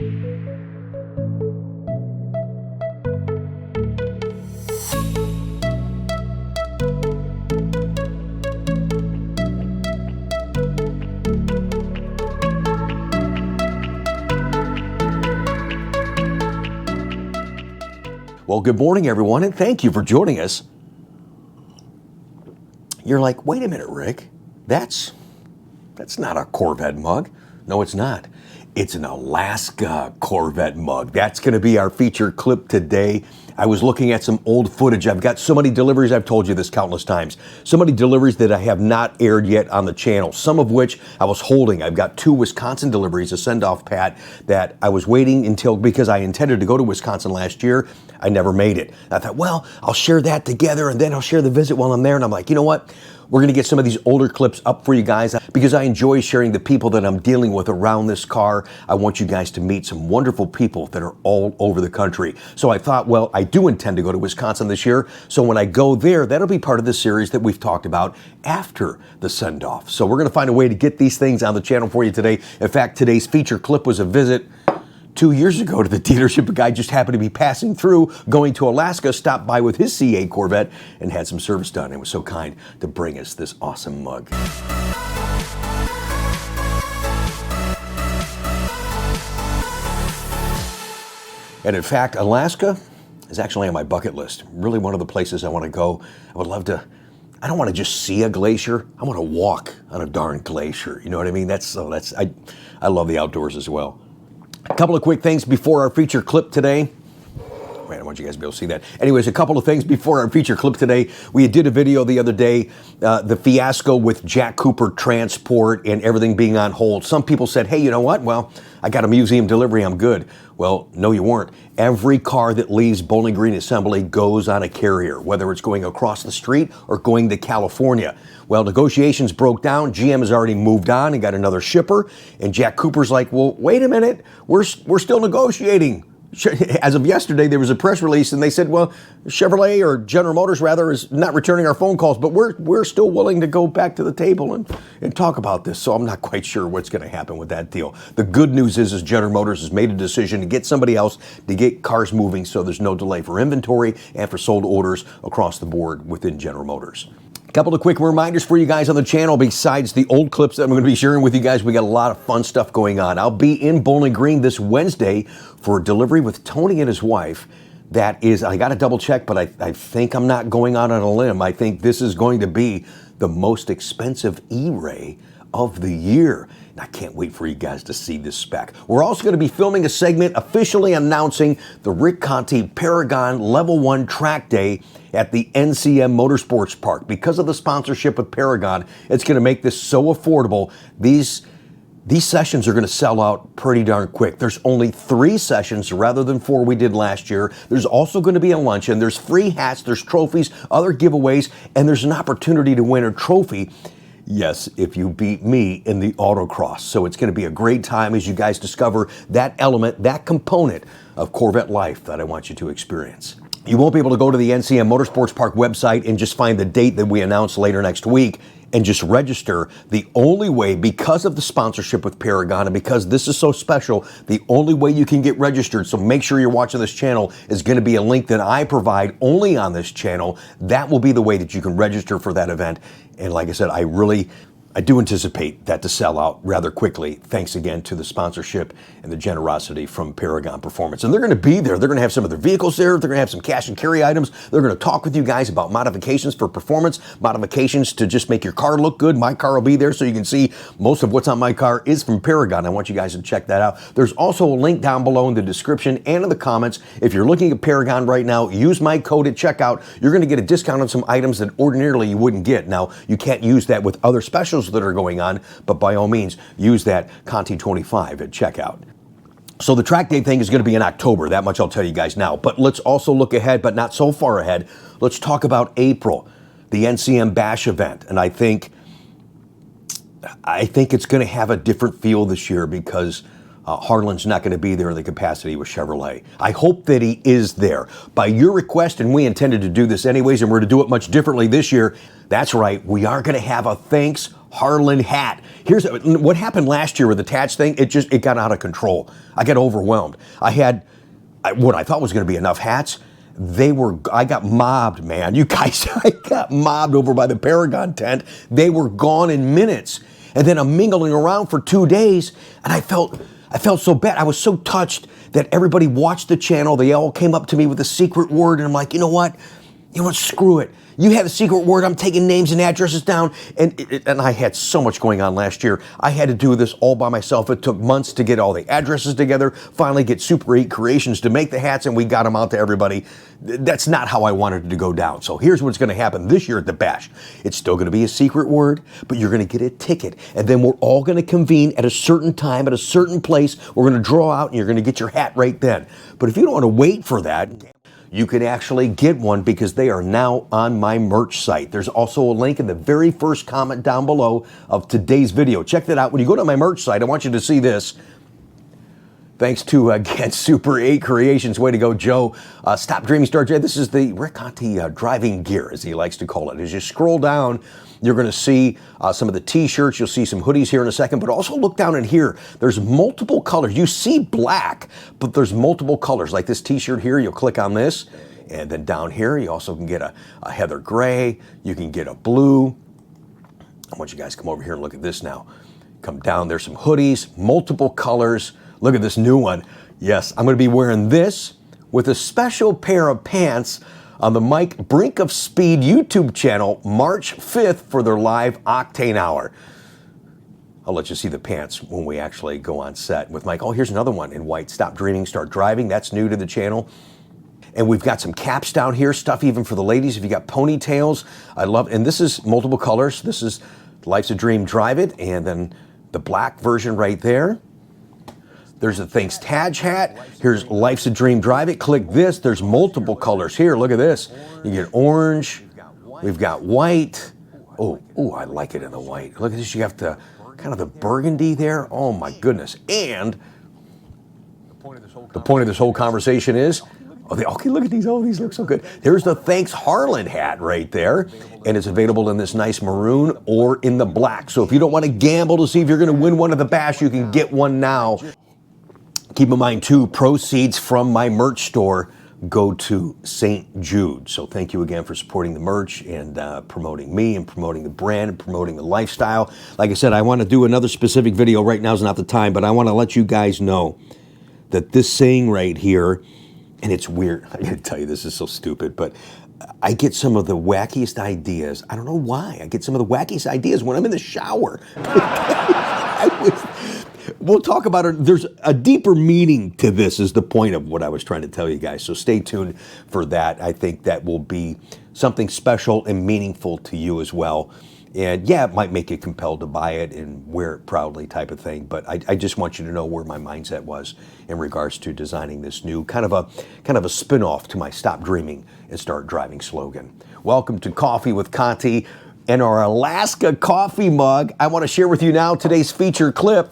Well, good morning, everyone, and thank you for joining us. You're like, wait a minute, Rick, that's not a Corvette mug. No, it's not. It's an Alaska Corvette mug. That's going to be our featured clip today. I was looking at some old footage. I've got so many deliveries. I've told you this countless times. So many deliveries that I have not aired yet on the channel, some of which I was holding. I've got 2 Wisconsin deliveries, a send-off, Pat, that I was waiting until, because I intended to go to Wisconsin last year. I never made it. I thought, well, I'll share that together and then I'll share the visit while I'm there. And I'm like, you know what? We're going to get some of these older clips up for you guys because I enjoy sharing the people that I'm dealing with around this car. I want you guys to meet some wonderful people that are all over the country. So I thought, well, I do intend to go to Wisconsin this year. So when I go there, that'll be part of the series that we've talked about after the send-off. So we're going to find a way to get these things on the channel for you today. In fact, today's feature clip was a visit 2 years ago to the dealership. A guy just happened to be passing through, going to Alaska, stopped by with his CA Corvette and had some service done and was so kind to bring us this awesome mug. And in fact, Alaska is actually on my bucket list. Really one of the places I want to go. I would love to, I don't want to just see a glacier. I want to walk on a darn glacier. You know what I mean? I love the outdoors as well. A couple of quick things before our feature clip today. Man, I want you guys to be able to see that. Anyways, a couple of things before our feature clip today. We did a video the other day, the fiasco with Jack Cooper Transport and everything being on hold. Some people said, hey, you know what? Well, I got a museum delivery, I'm good. Well, no, you weren't. Every car that leaves Bowling Green Assembly goes on a carrier, whether it's going across the street or going to California. Well, negotiations broke down. GM has already moved on and got another shipper. And Jack Cooper's like, well, wait a minute. We're still negotiating. As of yesterday, there was a press release and they said, well, Chevrolet, or General Motors rather, is not returning our phone calls, but we're still willing to go back to the table and talk about this. So I'm not quite sure what's going to happen with that deal. The good news is General Motors has made a decision to get somebody else to get cars moving so there's no delay for inventory and for sold orders across the board within General Motors. A couple of quick reminders for you guys on the channel. Besides the old clips that I'm going to be sharing with you guys, we got a lot of fun stuff going on. I'll be in Bowling Green this Wednesday for a delivery with Tony and his wife. That is, I got to double check, but I think I'm not going out on a limb. I think this is going to be the most expensive E-Ray of the year. And I can't wait for you guys to see this spec. We're also going to be filming a segment officially announcing the Rick Conti Paragon Level 1 Track Day at the NCM Motorsports Park. Because of the sponsorship with Paragon, it's going to make this so affordable. These sessions are going to sell out pretty darn quick. There's only 3 sessions rather than 4 we did last year. There's also going to be a luncheon. There's free hats, there's trophies, other giveaways, and there's an opportunity to win a trophy. Yes, if you beat me in the autocross. So it's going to be a great time as you guys discover that element, that component of Corvette life that I want you to experience. You won't be able to go to the NCM Motorsports Park website and just find the date that we announce later next week and just register. The only way, because of the sponsorship with Paragon and because this is so special, the only way you can get registered, so make sure you're watching this channel, is going to be a link that I provide only on this channel. That will be the way that you can register for that event. And like I said, I do anticipate that to sell out rather quickly, thanks again to the sponsorship and the generosity from Paragon Performance. And they're going to be there. They're going to have some of their vehicles there. They're going to have some cash and carry items. They're going to talk with you guys about modifications for performance, modifications to just make your car look good. My car will be there so you can see most of what's on my car is from Paragon. I want you guys to check that out. There's also a link down below in the description and in the comments. If you're looking at Paragon right now, use my code at checkout. You're going to get a discount on some items that ordinarily you wouldn't get. Now, you can't use that with other specials that are going on, but by all means, use that Conti 25 at checkout. So the track day thing is going to be in October. That much I'll tell you guys now. But let's also look ahead, but not so far ahead. Let's talk about April, the NCM Bash event. And I think it's going to have a different feel this year because Harlan's not going to be there in the capacity with Chevrolet. I hope that he is there. By your request, and we intended to do this anyways, and we're to do it much differently this year. That's right, we are going to have a Thanks HARLAN hat. Here's what happened last year with the TADGE thing. It got out of control. I got overwhelmed. I had what I thought was going to be enough hats. I got mobbed, man. You guys, I got mobbed over by the Paragon tent. They were gone in minutes. And then I'm mingling around for 2 days, and I felt so bad. I was so touched that everybody watched the channel. They all came up to me with a secret word, and I'm like, you know what? Screw it. You have a secret word. I'm taking names and addresses down. And I had so much going on last year. I had to do this all by myself. It took months to get all the addresses together, finally get Super 8 Creations to make the hats, and we got them out to everybody. That's not how I wanted it to go down. So here's what's going to happen this year at the Bash. It's still going to be a secret word, but you're going to get a ticket. And then we're all going to convene at a certain time, at a certain place. We're going to draw out, and you're going to get your hat right then. But if you don't want to wait for that, you can actually get one because they are now on my merch site. There's also a link in the very first comment down below of today's video. Check that out. When you go to my merch site, I want you to see this. Thanks to, again, Super 8 Creations. Way to go, Joe. Stop Dreaming, Start Dreaming. This is the Rick Conti driving gear, as he likes to call it. As you scroll down, you're going to see some of the t-shirts. You'll see some hoodies here in a second, but also look down in here. There's multiple colors. You see black, but there's multiple colors. Like this t-shirt here, you'll click on this, and then down here, you also can get a heather gray. You can get a blue. I want you guys to come over here and look at this now. Come down, there's some hoodies, multiple colors. Look at this new one. Yes, I'm going to be wearing this with a special pair of pants on the Mike Brink of Speed YouTube channel March 5th for their live Octane Hour. I'll let you see the pants when we actually go on set with Mike. Oh, here's another one in white. Stop Dreaming, Start Driving. That's new to the channel. And we've got some caps down here, stuff even for the ladies. If you got ponytails, I love, and this is multiple colors. This is Life's a Dream, Drive It, and then the black version right there. There's a Thanks TADGE hat. Here's Life's a Dream, Drive It. Click this. There's multiple colors here. Look at this. You get orange. We've got white. Oh, I like it in the white. Look at this. You have the kind of the burgundy there. Oh my goodness. And the point of this whole conversation is, okay, look at these. Oh, these look so good. There's the Thanks HARLAN hat right there. And it's available in this nice maroon or in the black. So if you don't want to gamble to see if you're going to win one at the Bash, you can get one now. Keep in mind, too, proceeds from my merch store go to St. Jude. So thank you again for supporting the merch and promoting me and promoting the brand and promoting the lifestyle. Like I said, I want to do another specific video. Right now is not the time, but I want to let you guys know that this saying right here, and it's weird. I got to tell you, this is so stupid, but I get some of the wackiest ideas. I don't know why. I get some of the wackiest ideas when I'm in the shower. We'll talk about it. There's a deeper meaning to this is the point of what I was trying to tell you guys. So stay tuned for that. I think that will be something special and meaningful to you as well. And yeah, it might make you compelled to buy it and wear it proudly type of thing. But I just want you to know where my mindset was in regards to designing this new kind of a spin-off to my Stop Dreaming and Start Driving slogan. Welcome to Coffee with Conti and our Alaska coffee mug. I want to share with you now today's feature clip.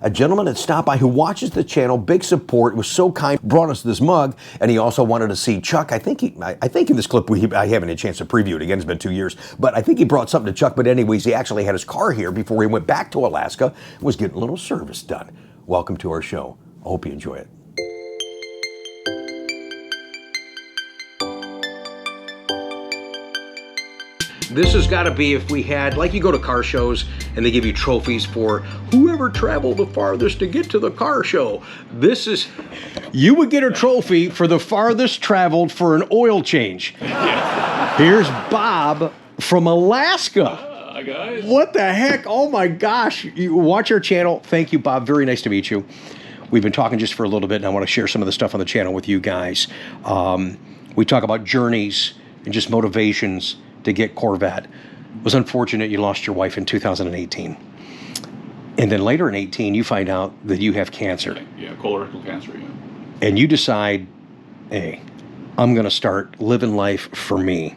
A gentleman at Stop By who watches the channel, big support, was so kind, brought us this mug, and he also wanted to see Chuck. I think in this clip, I haven't had a chance to preview it. Again, it's been 2 years. But I think he brought something to Chuck. But anyways, he actually had his car here before he went back to Alaska, was getting a little service done. Welcome to our show. I hope you enjoy it. This has got to be if we had, like you go to car shows and they give you trophies for whoever traveled the farthest to get to the car show. This is, you would get a trophy for the farthest traveled for an oil change. Here's Bob from Alaska. Hi, guys. What the heck? Oh my gosh. You watch our channel. Thank you, Bob. Very nice to meet you. We've been talking just for a little bit and I want to share some of the stuff on the channel with you guys. We talk about journeys and just motivations to get Corvette. It was unfortunate you lost your wife in 2018. And then later in 18, you find out that you have cancer. Yeah, colorectal cancer, yeah. And you decide, hey, I'm going to start living life for me.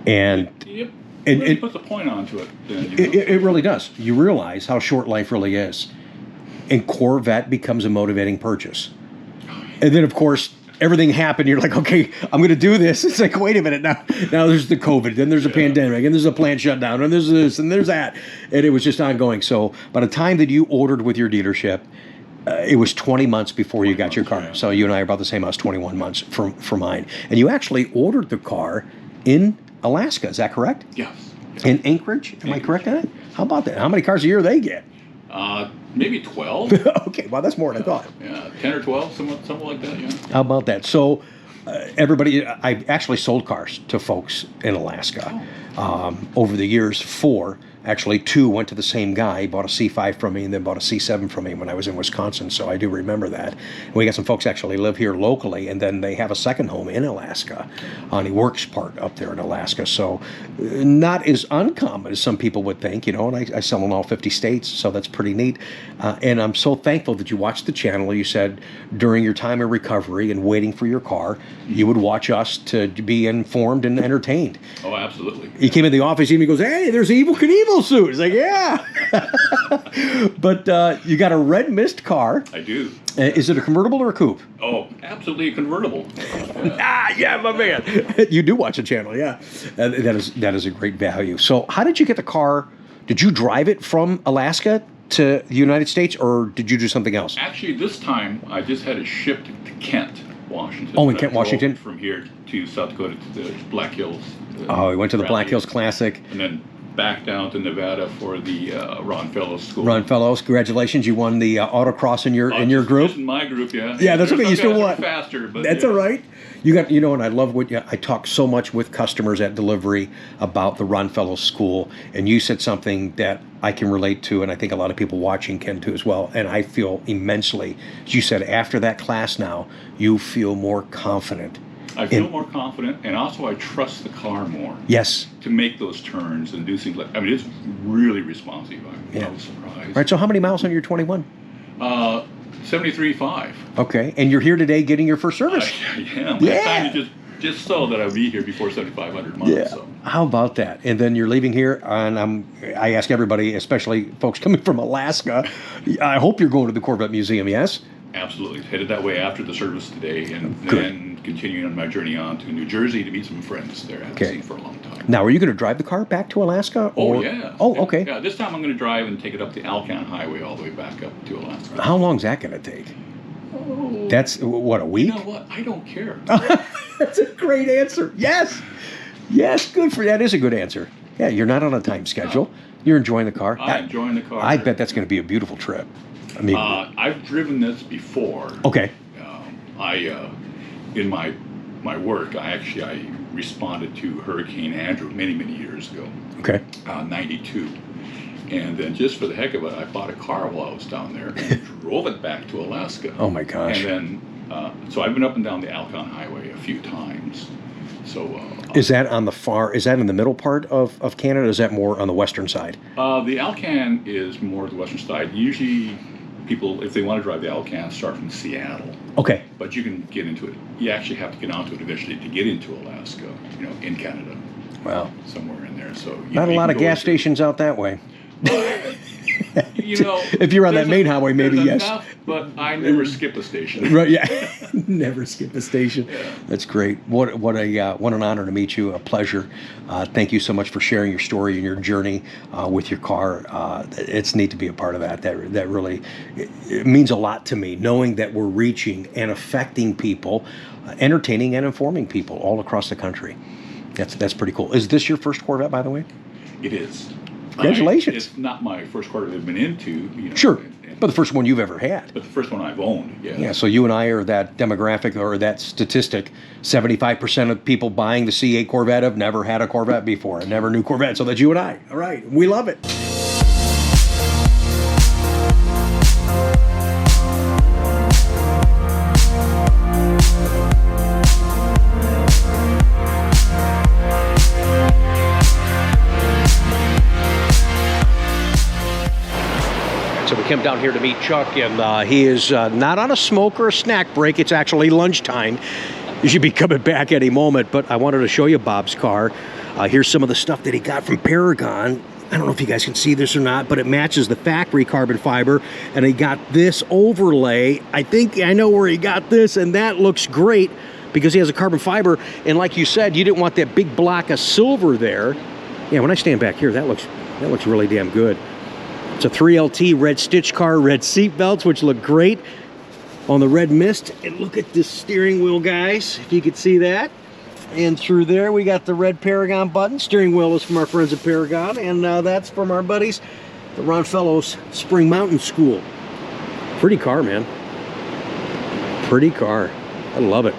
And Yep. And really it puts a point onto it. Then, it really does. You realize how short life really is. And Corvette becomes a motivating purchase. And then, of course, everything happened. You're like, okay, I'm going to do this. It's like, wait a minute. Now there's the COVID, then there's a pandemic, and there's a plant shutdown, and there's this, and there's that. And it was just ongoing. So by the time that you ordered with your dealership, it was 20 months before you got your car. Yeah. So you and I are about the same. I was 21 months for mine. And you actually ordered the car in Alaska. Is that correct? Yes. In Anchorage? Am I correct on that? How about that? How many cars a year they get? Maybe 12. Okay, well, that's more than I thought. Yeah, 10 or 12, something like that, yeah. How about that? So, everybody, I actually sold cars to folks in Alaska over the years. 4, actually 2 went to the same guy. He bought a C5 from me and then bought a C7 from me when I was in Wisconsin. So I do remember that. And we got some folks actually live here locally, and then they have a second home in Alaska. And he works part up there in Alaska. So not as uncommon as some people would think, you know, and I sell in all 50 states, so that's pretty neat. And I'm so thankful that you watched the channel. You said during your time of recovery and waiting for your car, you would watch us to be informed and entertained. Oh, absolutely. He came in the office and he goes, "Hey, there's Evel Knievel suit." It's like, yeah. But you got a red mist car. I do. Is it a convertible or a coupe? Oh, absolutely convertible. Yeah, my man. You do watch the channel, yeah. That is a great value. So how did you get the car? Did you drive it from Alaska to the United States, or did you do something else? Actually, this time I just had it shipped to Kent, Washington. Oh, in I Kent, drove Washington? From here to South Dakota to the Black Hills. Oh, he went to the Black rally, Hills Classic. And then back down to Nevada for the Ron Fellows School. Ron Fellows, congratulations! You won the autocross in your group. Just in my group, yeah. Yeah, that's okay. You still won. Faster, but That's yeah. all right. You got, you know, and I love what I talk so much with customers at delivery about the Ron Fellows School, and you said something that I can relate to, and I think a lot of people watching can too as well. And I feel immensely, as you said, after that class now, you feel more confident. I feel more confident, and also I trust the car more. Yes. To make those turns and do things like, I mean, it's really responsive. I was surprised. All right. So how many miles on your 21? 73.5. Okay. And you're here today getting your first service. I am. Yeah. I had time to just so that I'd be here before 7,500 miles. Yeah. So. How about that? And then you're leaving here, and I ask everybody, especially folks coming from Alaska, I hope you're going to the Corvette Museum, yes? Absolutely. Headed that way after the service today, and Good. then continuing on my journey on to New Jersey to meet some friends there I haven't Okay. seen for a long time. Now, are you going to drive the car back to Alaska? Oh, yeah. Oh, Yeah. okay. Yeah, this time I'm going to drive and take it up the Alcan Highway all the way back up to Alaska. How long is that going to take? Oh, That's, what, a week? you know what? I don't care. That's a great answer. Yes. Yes, good for that. Is a good answer. Yeah, you're not on a time schedule. You're enjoying the car. I'm enjoying the car. I bet that's going to be a beautiful trip. I mean, I've driven this before. okay. In my work, I responded to Hurricane Andrew many years ago. Okay. 92. And then just for the heck of it, I bought a car while I was down there and drove it back to Alaska. Oh my gosh. And then, so I've been up and down the Alcan Highway a few times. So Is that on the is that in the middle part of Canada, or is that more on the western side? the Alcan is more the western side. Usually people, if they want to drive the Alcan, start from Seattle. Okay. But you can get into it. You actually have to get onto it eventually to get into Alaska, in Canada. Wow. Somewhere in there. So Not a lot of gas stations. stations out that way. If If you're on that main highway, maybe yes. Enough, but I never skip a station. Right, yeah. Never skip a station. Yeah. That's great. What an honor to meet you. A pleasure. Thank you so much for sharing your story and your journey with your car. It's neat to be a part of that. That really it means a lot to me, knowing that we're reaching and affecting people, entertaining and informing people all across the country. That's pretty cool. Is this your first Corvette, by the way? It is. Congratulations. It's not my first car that I've been into. Sure. But the first one you've ever had. But the first one I've owned, yeah. Yeah, so you and I are that demographic or that statistic. 75% of people buying the C8 Corvette have never had a Corvette before and never knew Corvette. So that's you and I. All right. We love it. So we came down here to meet Chuck, and he is not on a smoke or a snack break. It's actually lunchtime. He should be coming back any moment, but I wanted to show you Bob's car. Here's some of the stuff that he got from Paragon. I don't know if you guys can see this or not, but it matches the factory carbon fiber, and he got this overlay. I think I know where he got this, and that looks great because he has a carbon fiber, and like you said, you didn't want that big block of silver there. Yeah, when I stand back here, that looks really damn good. It's a 3LT red stitch car, red seat belts, which look great on the red mist. And look at this steering wheel, guys, if you could see that. And through there, we got the red Paragon button. Steering wheel is from our friends at Paragon, and that's from our buddies, the Ron Fellows Spring Mountain School. Pretty car, man. Pretty car. I love it.